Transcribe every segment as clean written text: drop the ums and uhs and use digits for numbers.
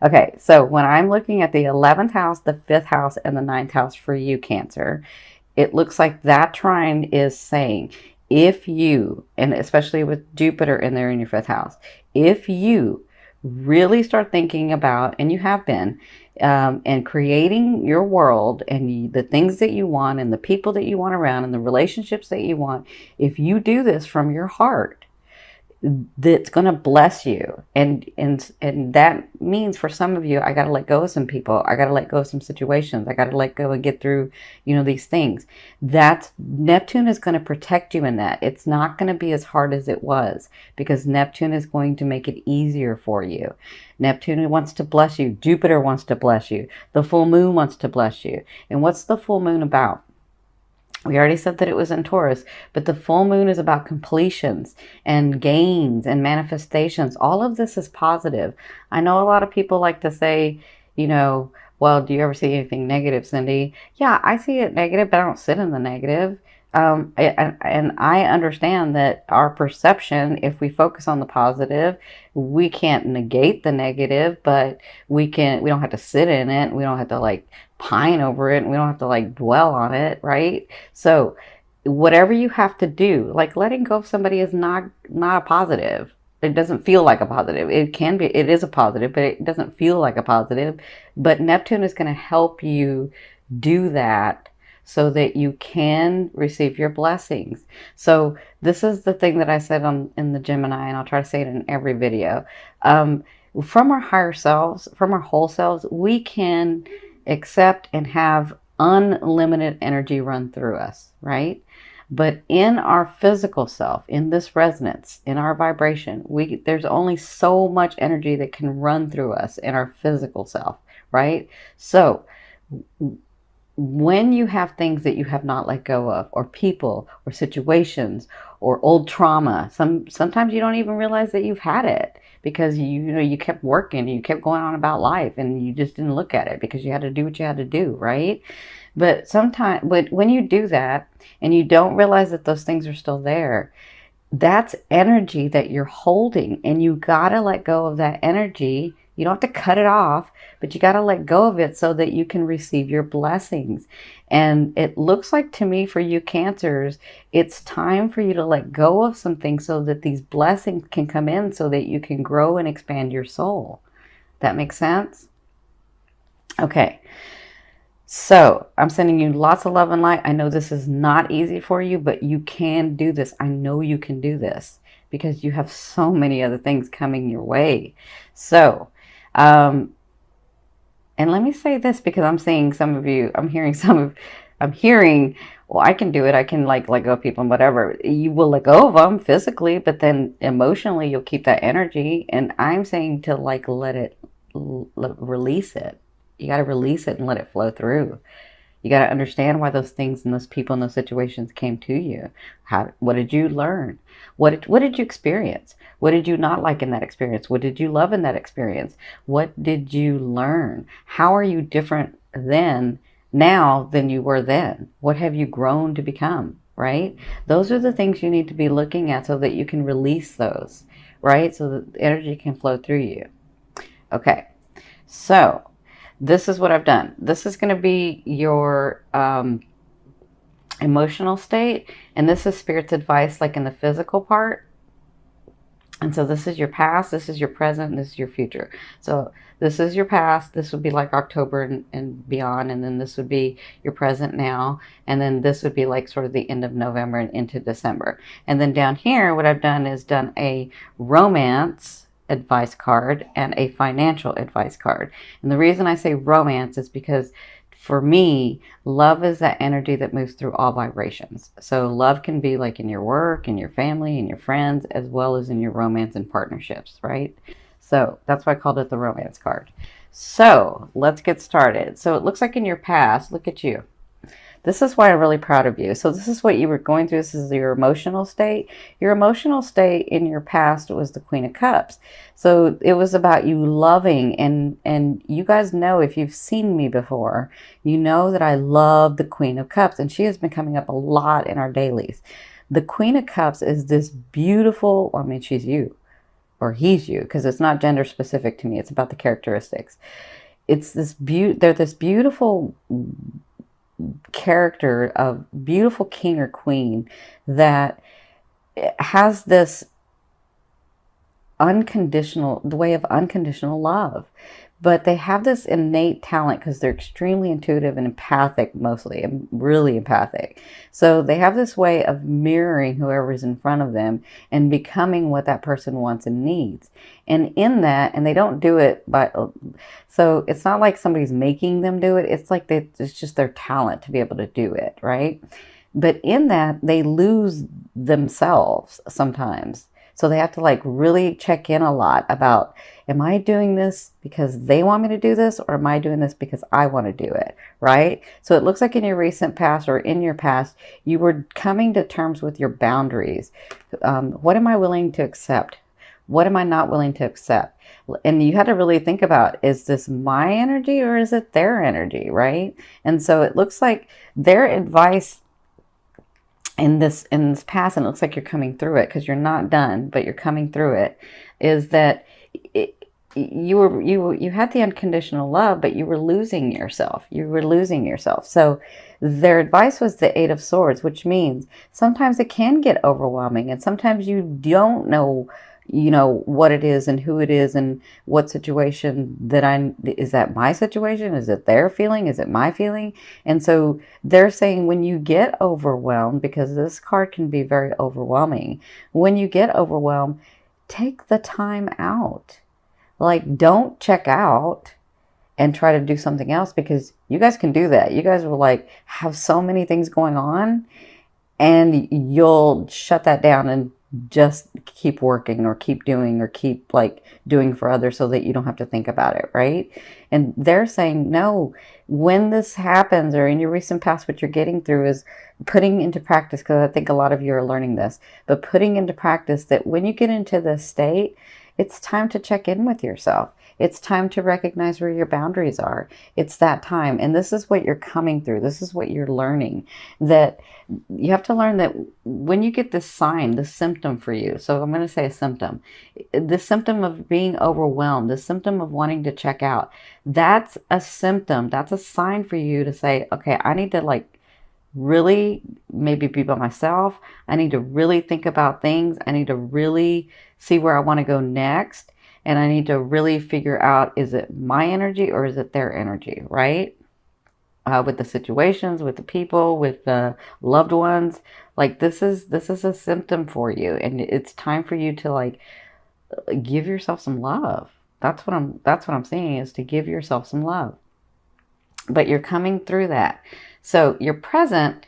Okay, so when I'm looking at the 11th house, the 5th house, and the ninth house for you, Cancer, it looks like that trine is saying if you, and especially with Jupiter in there in your 5th house, if you really start thinking about, and you have been, and creating your world and the things that you want and the people that you want around and the relationships that you want, if you do this from your heart, that's going to bless you. And that means for some of you, I got to let go of some people. I got to let go of some situations. I got to let go and get through, these things. That's Neptune is going to protect you in that. It's not going to be as hard as it was, because Neptune is going to make it easier for you. Neptune wants to bless you. Jupiter wants to bless you. The full moon wants to bless you. And what's the full moon about? We already said that it was in Taurus, but the full moon is about completions and gains and manifestations. All of this is positive. I know a lot of people like to say, well, do you ever see anything negative, Cindy? Yeah, I see it negative, but I don't sit in the negative. And I understand that our perception, if we focus on the positive, we can't negate the negative, but we don't have to sit in it. We don't have to like pine over it, and we don't have to like dwell on it, right? So whatever you have to do, like letting go of somebody is not a positive. It doesn't feel like a positive. It is a positive, but it doesn't feel like a positive. But Neptune is going to help you do that so that you can receive your blessings. So this is the thing that I said in the Gemini, and I'll try to say it in every video. From our higher selves, from our whole selves, we can accept and have unlimited energy run through us, right? But in our physical self, in this resonance, in our vibration, there's only so much energy that can run through us in our physical self, right? So when you have things that you have not let go of, or people, or situations, or old trauma, sometimes you don't even realize that you've had it, because you kept working, you kept going on about life, and you just didn't look at it because you had to do what you had to do, right? But when you do that and you don't realize that those things are still there, that's energy that you're holding, and you gotta let go of that energy. You don't have to cut it off, but you got to let go of it so that you can receive your blessings. And it looks like to me, for you Cancers, it's time for you to let go of some things so that these blessings can come in, so that you can grow and expand your soul. That makes sense? Okay. So I'm sending you lots of love and light. I know this is not easy for you, but you can do this. I know you can do this because you have so many other things coming your way. So, and let me say this, because I'm seeing some of you, I'm hearing, well, I can do it. I can like let go of people and whatever. You will let go of them physically, but then emotionally you'll keep that energy. And I'm saying to like release it. You got to release it and let it flow through. You got to understand why those things and those people and those situations came to you. What did you learn? What did you experience? What did you not like in that experience? What did you love in that experience? What did you learn? How are you different now than you were then? What have you grown to become, right? Those are the things you need to be looking at so that you can release those, right? So that the energy can flow through you. Okay, so this is what I've done. This is going to be your emotional state, and this is Spirit's advice, like in the physical part. And so this is your past, this is your present, and this is your future. So this is your past. This would be like October and beyond, and then this would be your present now, and then this would be like sort of the end of November and into December. And then down here, what I've done is done a romance advice card and a financial advice card. And the reason I say romance is because for me, love is that energy that moves through all vibrations. So love can be like in your work, in your family, in your friends, as well as in your romance and partnerships, right? So that's why I called it the romance card. So let's get started. So it looks like in your past, look at you. This is why I'm really proud of you. So this is what you were going through. This is your emotional state. Your emotional state in your past was the Queen of Cups. So it was about you loving, and you guys know, if you've seen me before, you know that I love the Queen of Cups, and she has been coming up a lot in our dailies. The Queen of Cups is this beautiful, I mean, she's you. or he's you, because it's not gender specific to me. It's about the characteristics. It's this they're this beautiful character of beautiful king or queen that has this the way of unconditional love. But they have this innate talent because they're extremely intuitive and empathic, mostly, and really empathic. So they have this way of mirroring whoever's in front of them and becoming what that person wants and needs. And in that, and they don't do it so it's not like somebody's making them do it. It's like it's just their talent to be able to do it, right? But in that, they lose themselves sometimes. So they have to like really check in a lot about, am I doing this because they want me to do this, or am I doing this because I want to do it, right? So it looks like in your recent past or in your past, you were coming to terms with your boundaries. What am I willing to accept? What am I not willing to accept? And you had to really think about, is this my energy or is it their energy, right? And so it looks like their advice in this past, and it looks like you're coming through it because you're not done, but you're coming through it, is that you had the unconditional love, but you were losing yourself. You were losing yourself. So their advice was the Eight of Swords, which means sometimes it can get overwhelming, and sometimes you don't know, what it is and who it is and what situation is that my situation? Is it their feeling? Is it my feeling? And so they're saying, when you get overwhelmed, because this card can be very overwhelming, when you get overwhelmed, take the time out. Like, don't check out and try to do something else, because you guys can do that. You guys will like have so many things going on, and you'll shut that down and just keep working or keep doing or keep like doing for others so that you don't have to think about it, right? And they're saying, no, when this happens, or in your recent past, what you're getting through is putting into practice, because I think a lot of you are learning this, but putting into practice that when you get into this state, it's time to check in with yourself. It's time to recognize where your boundaries are. It's that time. And this is what you're coming through. This is what you're learning. That you have to learn that when you get this sign, this symptom for you. So I'm going to say a symptom. The symptom of being overwhelmed, the symptom of wanting to check out. That's a symptom. That's a sign for you to say, okay, I need to like really maybe be by myself. I need to really think about things. I need to really see where I want to go next. And I need to really figure out, is it my energy or is it their energy, right? With the situations, with the people, with the loved ones. Like this is a symptom for you. And it's time for you to like give yourself some love. That's what I'm saying, is to give yourself some love. But you're coming through that. So your present,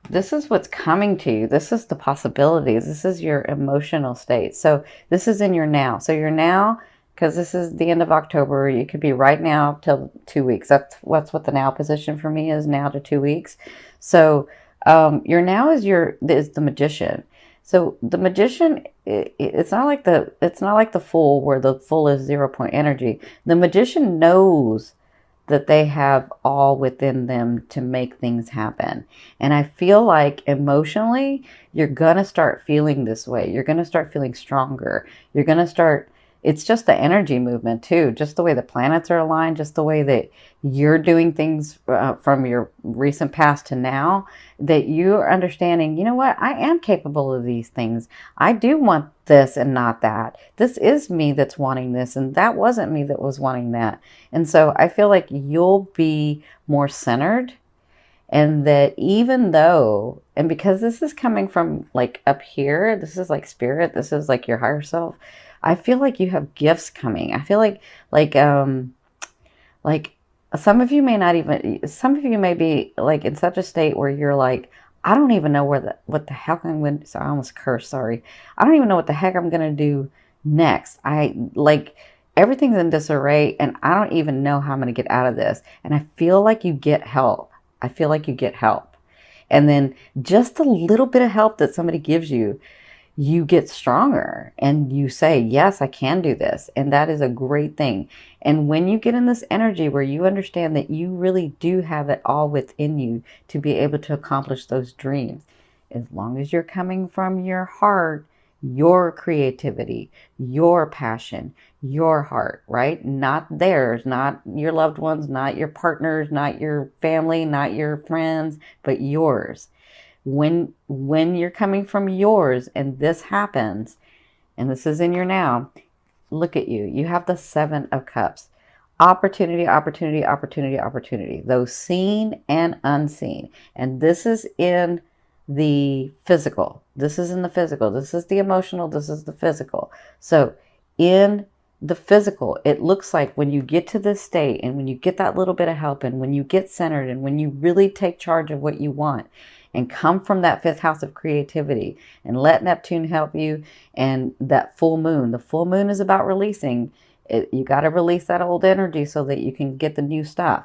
this is what's coming to you. This is the possibilities. This is your emotional state. So this is in your now. So your now, because this is the end of October, you could be right now till 2 weeks. That's what the now position for me is, now to 2 weeks. So your now is the magician. So the magician, it's not like the fool, where the fool is 0 point energy. The magician knows that they have all within them to make things happen. And I feel like emotionally, you're going to start feeling this way. You're going to start feeling stronger. You're going to start, it's just the energy movement too, just the way the planets are aligned, just the way that you're doing things from your recent past to now, that you're understanding, you know what, I am capable of these things. I do want this and not that. This is me that's wanting this, and that wasn't me that was wanting that. And so I feel like you'll be more centered, and that even though, and because this is coming from like up here, this is like spirit, this is like your higher self, I feel like you have gifts coming. I feel like some of you may be like in such a state where you're like, I don't even know what the heck I'm going to, so I almost cursed, sorry. I don't even know what the heck I'm going to do next. Everything's in disarray, and I don't even know how I'm going to get out of this. And I feel like you get help. I feel like you get help. And then just a little bit of help that somebody gives you, you get stronger and you say, yes, I can do this. And that is a great thing. And when you get in this energy where you understand that you really do have it all within you to be able to accomplish those dreams, as long as you're coming from your heart, your creativity, your passion, your heart, right? Not theirs, not your loved ones, not your partners, not your family, not your friends, but yours. When you're coming from yours and this happens, and this is in your now, look at you. You have the 7 of Cups. Opportunity, opportunity, opportunity, opportunity. Those seen and unseen. And this is in the physical. This is in the physical. This is the emotional. This is the physical. So in the physical, it looks like when you get to this state and when you get that little bit of help and when you get centered and when you really take charge of what you want and come from that 5th house of creativity and let Neptune help you, and that full moon. The full moon is about releasing. You got to release that old energy so that you can get the new stuff.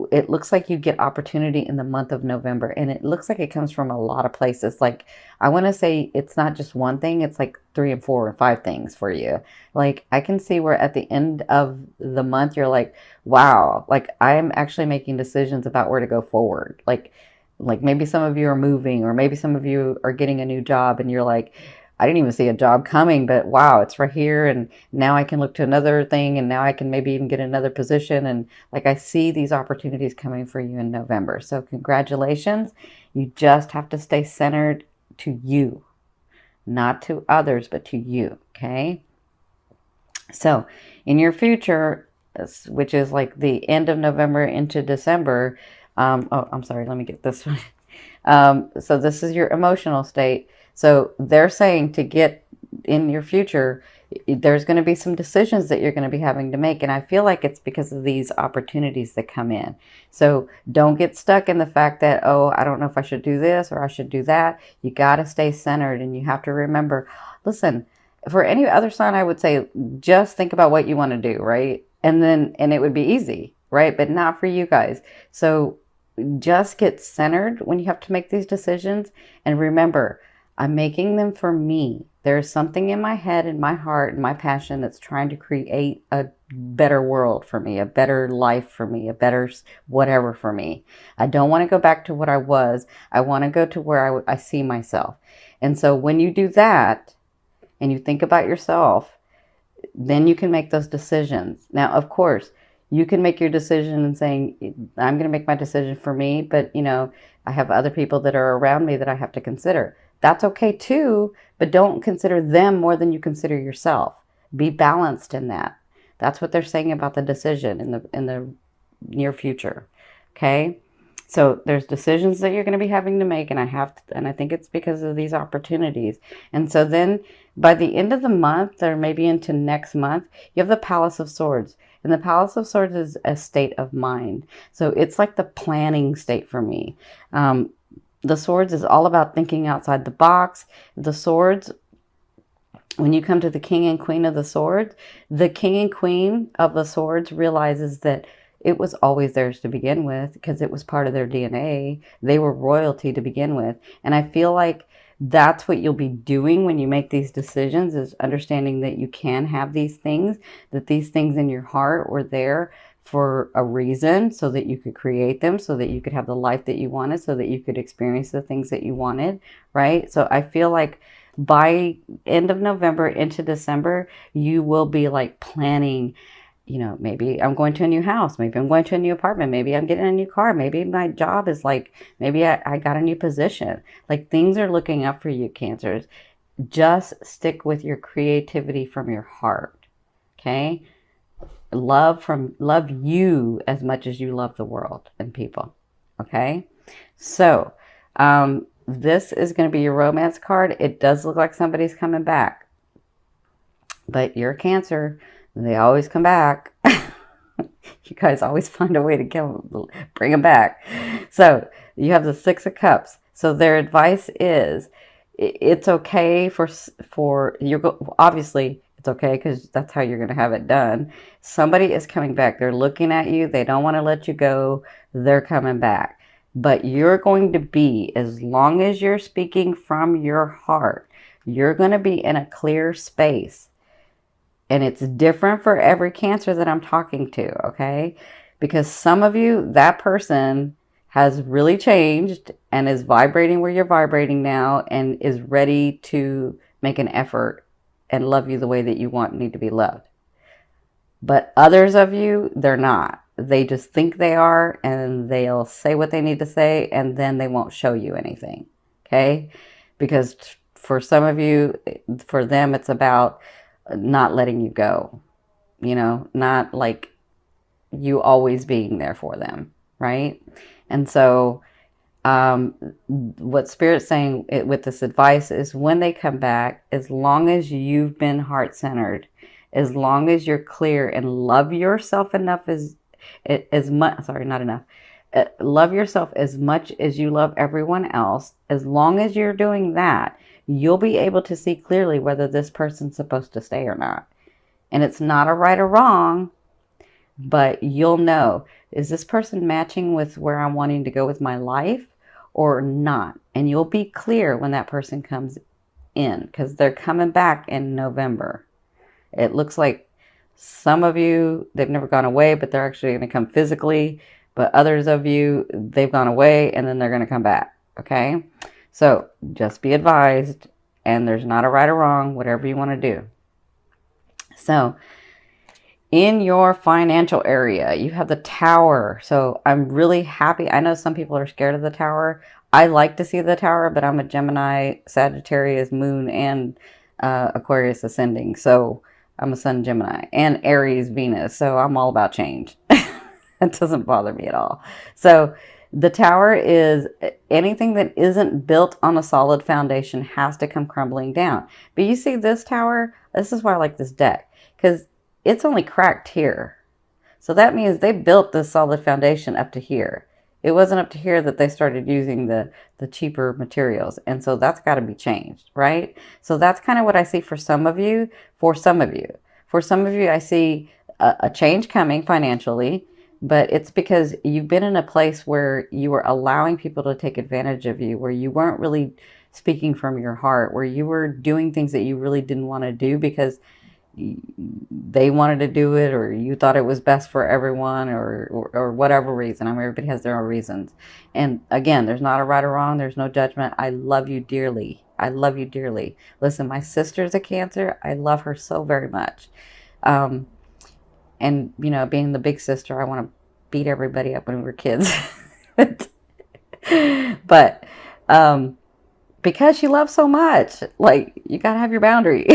It looks like you get opportunity in the month of November, and it looks like it comes from a lot of places. Like, I want to say it's not just one thing, it's like 3 and 4 and 5 things for you. Like, I can see where at the end of the month you're like, wow, like I'm actually making decisions about where to go forward. Like maybe some of you are moving, or maybe some of you are getting a new job and you're like, I didn't even see a job coming, but wow, it's right here. And now I can look to another thing, and now I can maybe even get another position. And like, I see these opportunities coming for you in November. So congratulations. You just have to stay centered to you, not to others, but to you. Okay. So in your future, which is like the end of November into December, oh, I'm sorry, let me get this one. So this is your emotional state. So they're saying to get in your future, there's going to be some decisions that you're going to be having to make. And I feel like it's because of these opportunities that come in. So don't get stuck in the fact that, oh, I don't know if I should do this or I should do that. You got to stay centered, and you have to remember, listen, for any other sign, I would say just think about what you want to do, right? And it would be easy, right? But not for you guys. So just get centered when you have to make these decisions. And remember, I'm making them for me. There's something in my head and my heart and my passion that's trying to create a better world for me, a better life for me, a better whatever for me. I don't want to go back to what I was. I want to go to where I see myself. And so when you do that and you think about yourself, then you can make those decisions. Now, of course, you can make your decision and saying, I'm going to make my decision for me, but I have other people that are around me that I have to consider. That's okay too, but don't consider them more than you consider yourself. Be balanced in that. That's what they're saying about the decision in the near future. Okay? So there's decisions that you're going to be having to make, and I think it's because of these opportunities. And so then by the end of the month, or maybe into next month, you have the Palace of Swords. And the Palace of Swords is a state of mind. So it's like the planning state for me. The Swords is all about thinking outside the box. The Swords, when you come to the King and Queen of the Swords, the King and Queen of the Swords realizes that it was always theirs to begin with because it was part of their DNA. They were royalty to begin with. And I feel like that's what you'll be doing when you make these decisions, is understanding that you can have these things, that these things in your heart were there for a reason, so that you could create them, so that you could have the life that you wanted, so that you could experience the things that you wanted, right? So I feel like by end of November into December, you will be like planning, maybe I'm going to a new house. Maybe I'm going to a new apartment. Maybe I'm getting a new car. Maybe my job is like, maybe I got a new position. Like, things are looking up for you, Cancers. Just stick with your creativity from your heart. Okay? Love you as much as you love the world and people. Okay? So, this is going to be your romance card. It does look like somebody's coming back. But you're a Cancer. They always come back. You guys always find a way to bring them back. So you have the 6 of Cups. So their advice is, it's okay for you. Obviously, it's okay because that's how you're going to have it done. Somebody is coming back. They're looking at you. They don't want to let you go. They're coming back. But you're going to be, as long as you're speaking from your heart, you're going to be in a clear space. And it's different for every Cancer that I'm talking to, okay? Because some of you, that person has really changed and is vibrating where you're vibrating now and is ready to make an effort and love you the way that you need to be loved. But others of you, they're not. They just think they are, and they'll say what they need to say, and then they won't show you anything. Okay? Because for some of you, for them, it's about not letting you go. You know, not like you always being there for them, right? And so what Spirit's saying with this advice is when they come back, as long as you've been heart-centered, as long as you're clear and love yourself enough as much, sorry, not enough, love yourself as much as you love everyone else, as long as you're doing that, you'll be able to see clearly whether this person's supposed to stay or not. And it's not a right or wrong, but you'll know, is this person matching with where I'm wanting to go with my life or not? And you'll be clear when that person comes in, because they're coming back in November. It looks like some of you, they've never gone away, but they're actually going to come physically. But others of you, they've gone away and then they're going to come back. Okay? So just be advised, and there's not a right or wrong, whatever you want to do. So in your financial area, you have the Tower. So I'm really happy. I know some people are scared of the Tower. I like to see the Tower, but I'm a Gemini, Sagittarius, Moon, and Aquarius ascending. So I'm a Sun Gemini and Aries Venus. So I'm all about change. It doesn't bother me at all. So the Tower is anything that isn't built on a solid foundation has to come crumbling down. But you see this Tower, this is why I like this deck, because it's only cracked here. So that means they built this solid foundation up to here. It wasn't up to here that they started using the cheaper materials. And so that's got to be changed, right? So that's kind of what I see for some of you. For some of you, I see a change coming financially, but it's because you've been in a place where you were allowing people to take advantage of you, where you weren't really speaking from your heart, where you were doing things that you really didn't want to do because they wanted to do it, or you thought it was best for everyone, or whatever reason. I mean, everybody has their own reasons. And again, there's not a right or wrong. There's no judgment. I love you dearly. I love you dearly. Listen, my sister's a Cancer. I love her so very much. And, you know, being the big sister, I want to beat everybody up when we were kids. But because she loves so much, like, you got to have your boundary.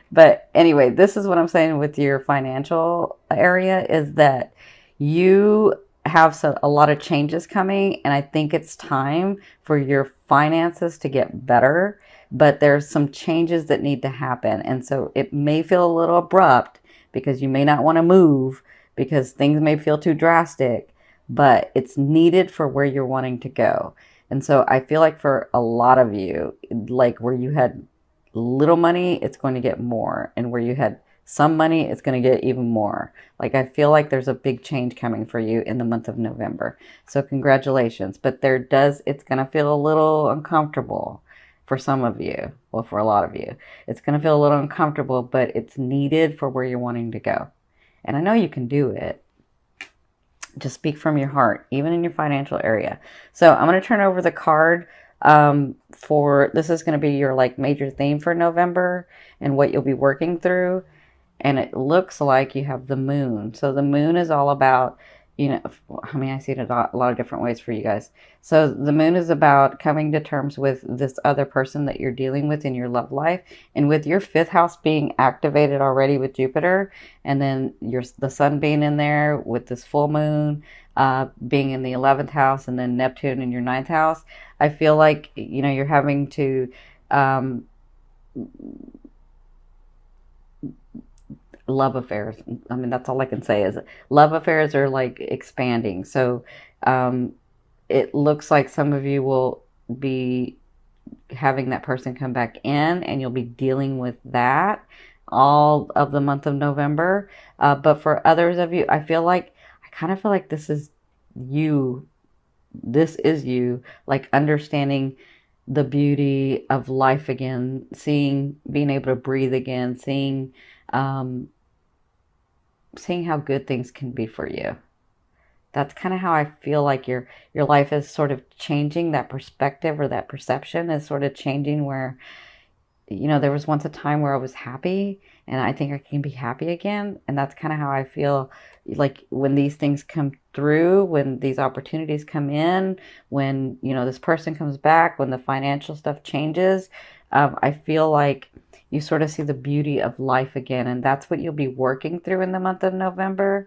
But anyway, this is what I'm saying with your financial area is that you have a lot of changes coming, and I think it's time for your finances to get better, but there's some changes that need to happen. And so it may feel a little abrupt because you may not want to move because things may feel too drastic, but it's needed for where you're wanting to go. And so I feel like for a lot of you, like where you had little money, it's going to get more. And where you had some money, it's going to get even more. Like, I feel like there's a big change coming for you in the month of November. So congratulations. But it's going to feel a little uncomfortable for some of you. Well, for a lot of you, it's going to feel a little uncomfortable, but it's needed for where you're wanting to go. And I know you can do it. Just speak from your heart, even in your financial area. So I'm going to turn over the card this is going to be your like major theme for November and what you'll be working through. And it looks like you have the moon. So the moon is all about, you know, I mean, I see it a lot of different ways for you guys. So the moon is about coming to terms with this other person that you're dealing with in your love life. And with your 5th house being activated already with Jupiter, and then the sun being in there with this full moon, being in the 11th house, and then Neptune in your 9th house, I feel like, you know, you're having to, love affairs. I mean, that's all I can say is love affairs are like expanding. So it looks like some of you will be having that person come back in, and you'll be dealing with that all of the month of November. But for others of you, I kind of feel like this is you. This is you, like understanding the beauty of life again, being able to breathe again, seeing how good things can be for you. That's kind of how I feel like your life is sort of changing. That perspective or that perception is sort of changing, where there was once a time where I was happy, and I think I can be happy again. And that's kind of how I feel like when these things come through, when these opportunities come in, when, this person comes back, when the financial stuff changes, I feel like you sort of see the beauty of life again. And that's what you'll be working through in the month of November.